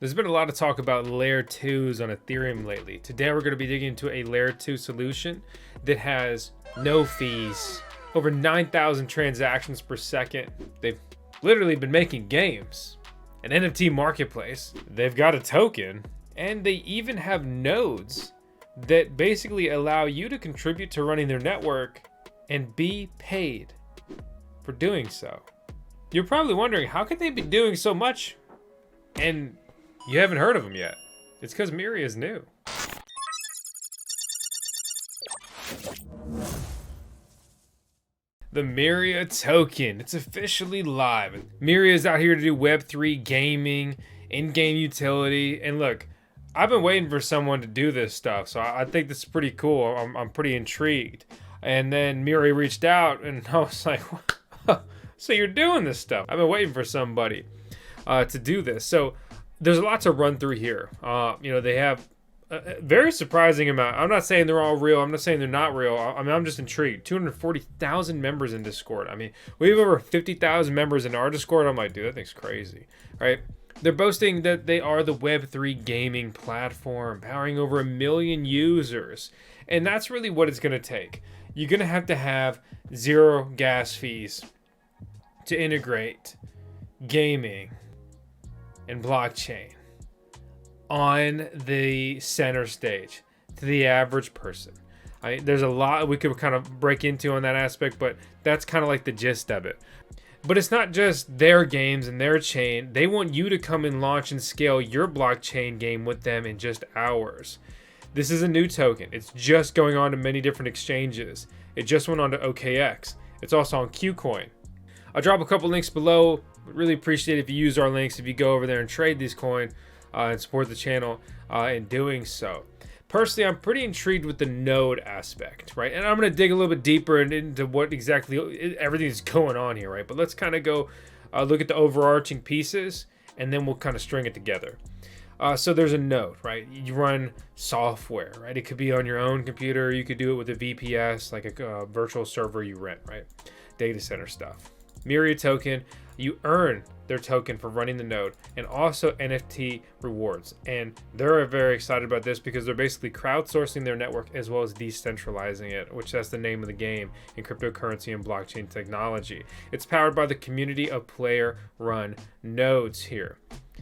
There's been a lot of talk about layer 2s on Ethereum lately. Today we're going to be digging into a layer 2 solution that has no fees, over 9,000 transactions per second. They've literally been making games, an NFT marketplace. They've got a token, and they even have nodes that basically allow you to contribute to running their network and be paid for doing so. You're probably wondering, how could they be doing so much and you haven't heard of them yet? It's because Myria is new. The Myria Token, it's officially live. Myria is out here to do Web3 gaming, in-game utility, and look, I've been waiting for someone to do this stuff, so I think this is pretty cool. I'm pretty intrigued. And then Myria reached out, and I was like, so you're doing this stuff? I've been waiting for somebody to do this. So there's a lot to run through here. They have a very surprising amount. I'm not saying they're all real. I'm not saying they're not real. I'm just intrigued. 240,000 members in Discord. I mean, we have over 50,000 members in our Discord. I'm like, dude, that thing's crazy, right? They're boasting that they are the Web3 Gaming platform, powering over 1 million users. And that's really what it's going to take. You're going to have zero gas fees to integrate gaming and blockchain on the center stage to the average person. There's a lot we could kind of break into on that aspect, but that's kind of like the gist of it. But it's not just their games and their chain. They want you to come and launch and scale your blockchain game with them in just hours. This is a new token. It's just going on to many different exchanges. It just went on to OKX. It's also on Kucoin. I'll drop a couple links below. Really appreciate it if you use our links, if you go over there and trade these coin and support the channel in doing so. Personally, I'm pretty intrigued with the node aspect, right? And I'm going to dig a little bit deeper into what exactly everything is going on here, right? But let's kind of go look at the overarching pieces, and then we'll kind of string it together. So there's a node, right? You run software, right? It could be on your own computer. You could do it with a VPS, like a virtual server you rent, right? Data center stuff. Myria Token, you earn their token for running the node, and also NFT rewards. And they're very excited about this because they're basically crowdsourcing their network as well as decentralizing it, which that's the name of the game in cryptocurrency and blockchain technology. It's powered by the community of player-run nodes here.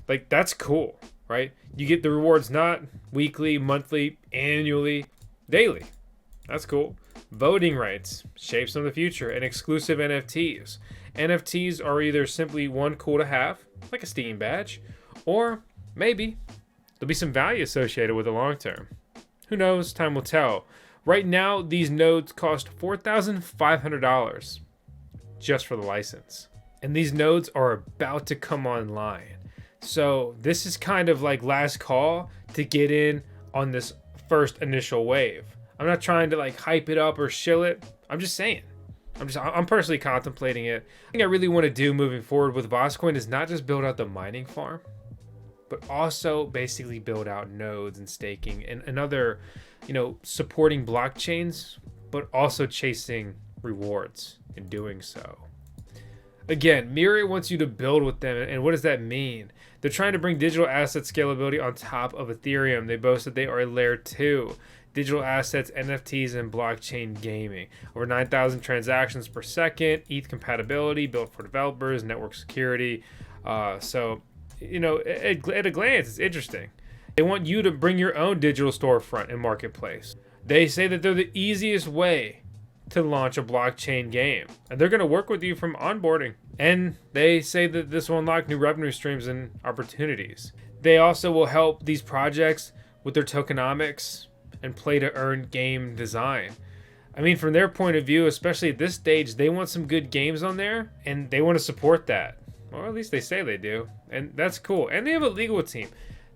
Like, that's cool, right? You get the rewards not weekly, monthly, annually, daily. That's cool. Voting rights, shapes of the future, and exclusive NFTs. NFTs are either simply one cool to have, like a Steam badge, or maybe there'll be some value associated with the long term. Who knows? Time will tell. Right now, these nodes cost $4,500 just for the license. And these nodes are about to come online. So this is kind of like last call to get in on this first initial wave. I'm not trying to like hype it up or shill it. I'm just saying. I'm personally contemplating it. The thing I really want to do moving forward with Voskcoin is not just build out the mining farm, but also basically build out nodes and staking and other, supporting blockchains, but also chasing rewards in doing so. Again, Myria wants you to build with them, and what does that mean? They're trying to bring digital asset scalability on top of Ethereum. They boast that they are a layer 2. Digital assets, NFTs, and blockchain gaming. Over 9,000 transactions per second, ETH compatibility, built for developers, network security. So, at a glance, it's interesting. They want you to bring your own digital storefront and marketplace. They say that they're the easiest way to launch a blockchain game, and they're going to work with you from onboarding. And they say that this will unlock new revenue streams and opportunities. They also will help these projects with their tokenomics and play to earn game design. I mean, from their point of view, especially at this stage, they want some good games on there and they want to support that. Or at least they say they do. And that's cool. And they have a legal team.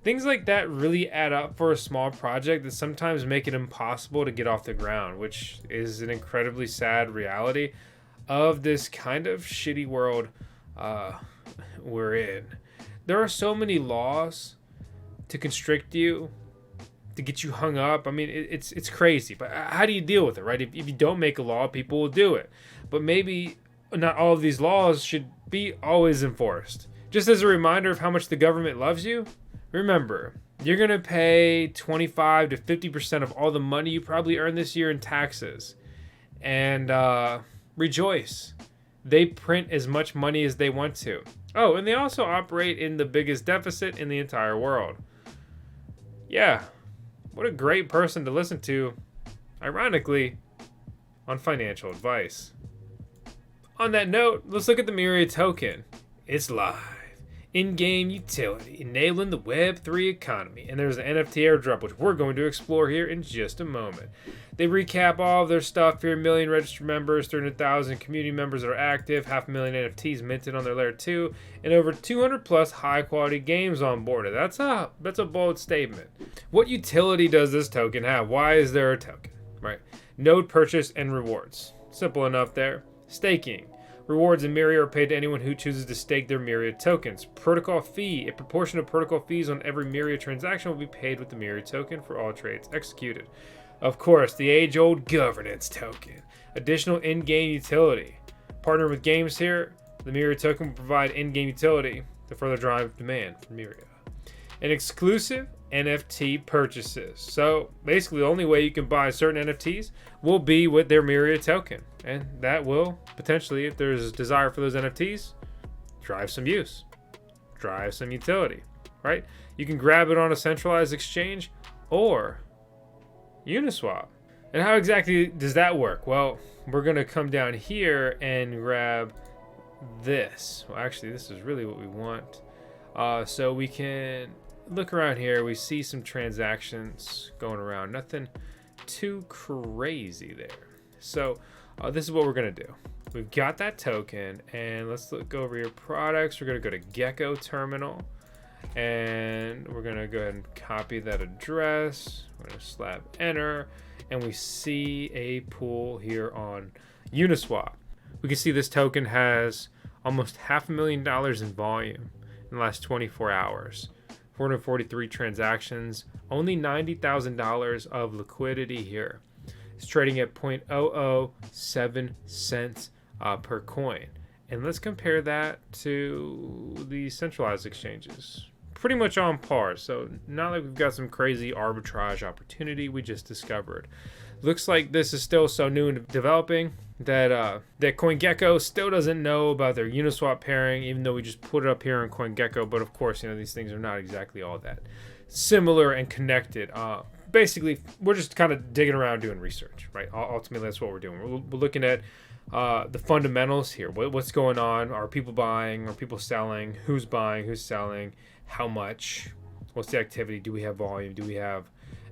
Things like that really add up for a small project that sometimes make it impossible to get off the ground, which is an incredibly sad reality of this kind of shitty world we're in. There are so many laws to constrict you, to get you hung up. I mean, it's crazy, but how do you deal with it, right? If you don't make a law, people will do it. But maybe not all of these laws should be always enforced. Just as a reminder of how much the government loves you, Remember, you're going to pay 25 to 50% of all the money you probably earned this year in taxes. And rejoice. They print as much money as they want to. Oh, and they also operate in the biggest deficit in the entire world. Yeah, what a great person to listen to, ironically, on financial advice. On that note, let's look at the Myria Token. It's live. In-game utility, enabling the Web3 economy. And there's an NFT airdrop, which we're going to explore here in just a moment. They recap all of their stuff here. 1 million registered members, 300,000 community members that are active, 500,000 NFTs minted on their layer 2, and over 200 plus high-quality games on board. That's a bold statement. What utility does this token have? Why is there a token? Right. Node purchase and rewards. Simple enough there. Staking. Rewards in Myria are paid to anyone who chooses to stake their Myria tokens. Protocol fee. A proportion of protocol fees on every Myria transaction will be paid with the Myria token for all trades executed. Of course, the age-old governance token. Additional in-game utility. Partner with games here, the Myria token will provide in-game utility to further drive demand for Myria. And exclusive NFT purchases. So basically the only way you can buy certain NFTs will be with their Myria token. And that will potentially, if there's desire for those NFTs, drive some use, drive some utility, right? You can grab it on a centralized exchange or Uniswap. And how exactly does that work? Well, we're going to come down here and grab this. Well, actually, this is really what we want. So we can look around here. We see some transactions going around. Nothing too crazy there. So this is what we're going to do. We've got that token, and let's look over your products. We're going to go to Gecko Terminal, and we're going to go ahead and copy that address. We're going to slap enter, and we see a pool here on Uniswap. We can see this token has almost $500,000 in volume in the last 24 hours. 443 transactions, only $90,000 of liquidity here. It's trading at 0.007 cents per coin. And let's compare that to the centralized exchanges. Pretty much on par. So not like we've got some crazy arbitrage opportunity we just discovered. Looks like this is still so new and developing that CoinGecko still doesn't know about their Uniswap pairing, even though we just put it up here on CoinGecko. But of course, these things are not exactly all that similar and connected. Basically, we're just kind of digging around doing research, right? Ultimately, that's what we're doing. We're looking at the fundamentals here. What's going on? Are people buying? Are people selling? Who's buying? Who's selling? How much? What's the activity? Do we have volume? Do we have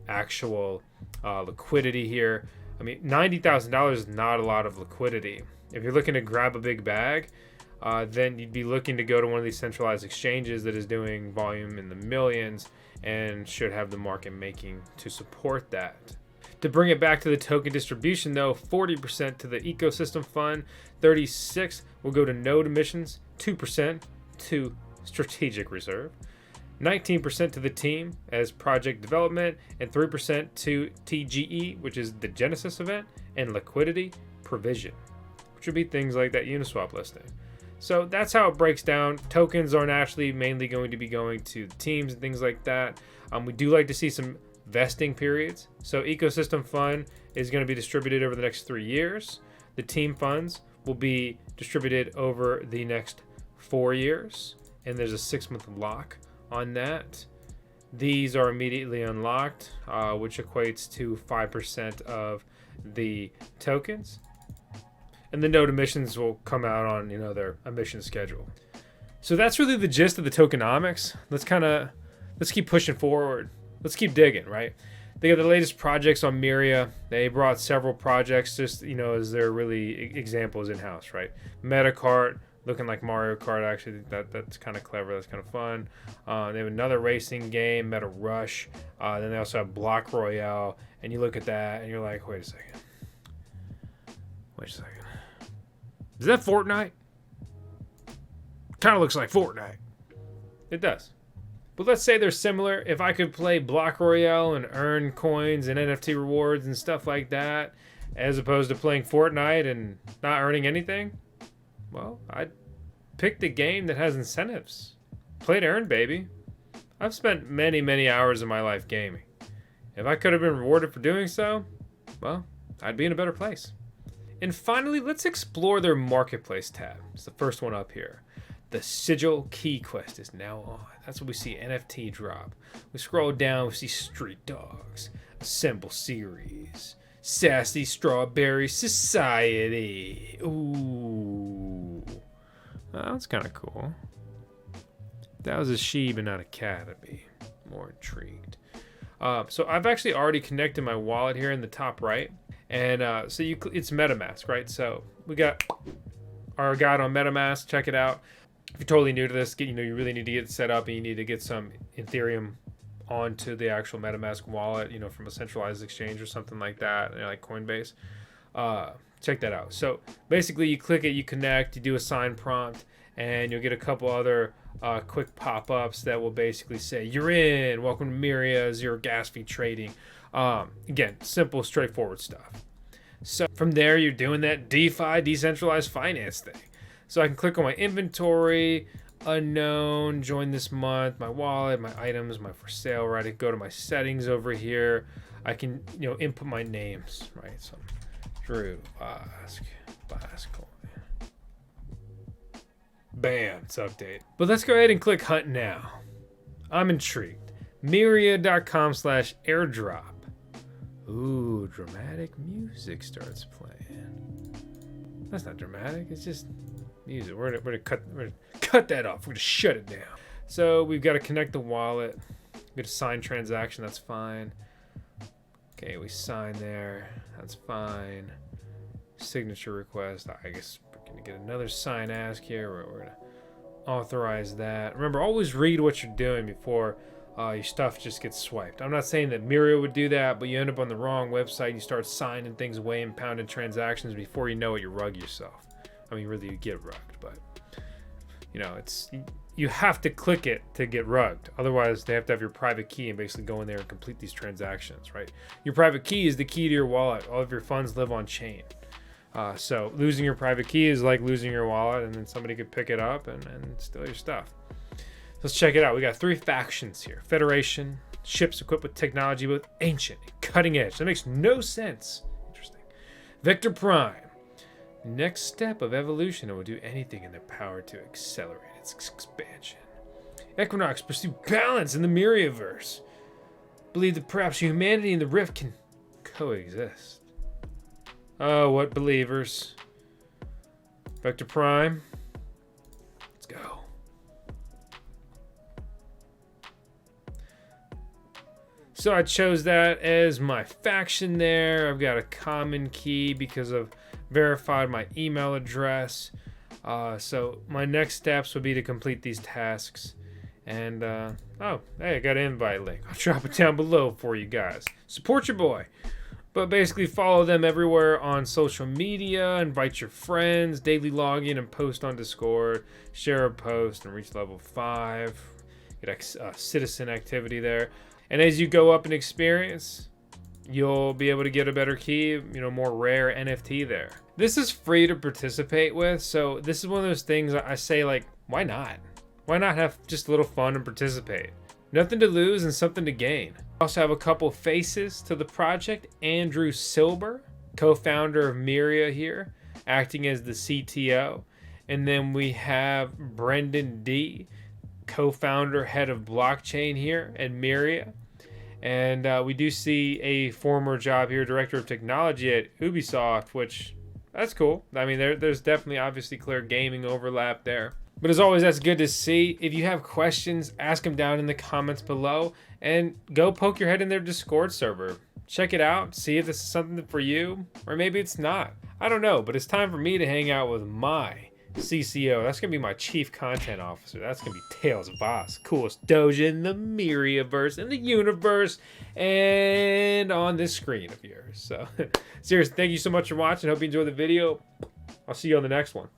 actual liquidity here? I mean, $90,000 is not a lot of liquidity. If you're looking to grab a big bag, then you'd be looking to go to one of these centralized exchanges that is doing volume in the millions and should have the market making to support that. To bring it back to the token distribution though, 40% to the ecosystem fund, 36% will go to node emissions, 2% to strategic reserve, 19% to the team as project development, and 3% to TGE, which is the Genesis event, and liquidity provision, which would be things like that Uniswap listing. So that's how it breaks down. Tokens are naturally mainly going to be going to the teams and things like that. We do like to see some vesting periods. So ecosystem fund is going to be distributed over the next 3 years. The team funds will be distributed over the next 4 years. And there's a 6-month lock on that. These are immediately unlocked, which equates to 5% of the tokens. And the node emissions will come out on their emission schedule. So that's really the gist of the tokenomics. Let's keep pushing forward. Let's keep digging, right? They got the latest projects on Myria. They brought several projects just as their really examples in house, right? Metacart, looking like Mario Kart. Actually, that's kind of clever. That's kind of fun. They have another racing game, Meta Rush. Then they also have Block Royale. And you look at that and you're like, wait a second. Is that Fortnite? Kind of looks like Fortnite. It does. But let's say they're similar. If I could play Block Royale and earn coins and NFT rewards and stuff like that, as opposed to playing Fortnite and not earning anything, well, I'd pick the game that has incentives. Play to earn, baby. I've spent many hours of my life gaming. If I could have been rewarded for doing so, well, I'd be in a better place. And finally, let's explore their marketplace tab. It's the first one up here. The Sigil Key Quest is now on. That's what we see, NFT drop. We scroll down, we see Street Dogs, Assemble Series, Sassy Strawberry Society. Ooh. That's kind of cool. If that was a she but not a cat, I'd be more intrigued. So I've actually already connected my wallet here in the top right. And so it's MetaMask, right? So we got our guide on MetaMask. Check it out. If you're totally new to this, you really need to get set up, and you need to get some Ethereum onto the actual MetaMask wallet, from a centralized exchange or something like that, like Coinbase. Check that out. So basically, you click it, you connect, you do a sign prompt, and you'll get a couple other quick pop-ups that will basically say, "You're in. Welcome to Myria, zero gas fee trading." Again, simple, straightforward stuff. So from there, you're doing that DeFi, decentralized finance thing. So I can click on my inventory, unknown, join this month, my wallet, my items, my for sale, right? I can go to my settings over here. I can, input my names, right? So Drew, Voskcoin. Bam, it's updated. But let's go ahead and click hunt now. I'm intrigued. Myria.com/airdrop. Ooh, dramatic music starts playing. That's not dramatic, it's just music. We're gonna cut that off. We're gonna shut it down. So we've got to connect the wallet. We've got to sign transaction, that's fine. Okay, we sign there, that's fine. Signature request, I guess we're gonna get another sign ask here. We're gonna authorize that. Remember, always read what you're doing before your stuff just gets swiped. I'm not saying that Myria would do that, but you end up on the wrong website and you start signing things away and pounding transactions before you know it, you rug yourself. I mean, really, you get rugged, but you have to click it to get rugged. Otherwise, they have to have your private key and basically go in there and complete these transactions, right? Your private key is the key to your wallet. All of your funds live on chain. So losing your private key is like losing your wallet, and then somebody could pick it up and steal your stuff. Let's check it out. We got 3 factions here. Federation, ships equipped with technology both ancient and cutting edge. That makes no sense. Interesting. Vector Prime. Next step of evolution, it will do anything in their power to accelerate its expansion. Equinox pursue balance in the Myriaverse. Believe that perhaps humanity and the Rift can coexist. Oh, what believers. Vector Prime. Let's go. So I chose that as my faction there. I've got a common key because I've verified my email address. So my next steps would be to complete these tasks. And, oh, hey, I got an invite link. I'll drop it down below for you guys. Support your boy. But basically follow them everywhere on social media, invite your friends, daily login and post on Discord, share a post and reach level 5. Get citizen activity there. And as you go up in experience, you'll be able to get a better key, more rare NFT there. This is free to participate with, so this is one of those things I say, like, why not? Why not have just a little fun and participate? Nothing to lose and something to gain. I also have a couple faces to the project. Andrew Silber, co-founder of Myria here, acting as the CTO. And then we have Brendan D, co-founder, head of blockchain here at Myria. And we do see a former job here, director of technology at Ubisoft, which, that's cool. I mean, there's definitely obviously clear gaming overlap there. But as always, that's good to see. If you have questions, ask them down in the comments below. And go poke your head in their Discord server. Check it out, see if this is something for you, or maybe it's not. I don't know, but it's time for me to hang out with my CCO. That's gonna be my chief content officer. That's gonna be Tails Voss, coolest doja in the Myriaverse, in the universe, and on this screen of yours. So seriously, thank you so much for watching. Hope you enjoyed the video. I'll see you on the next one.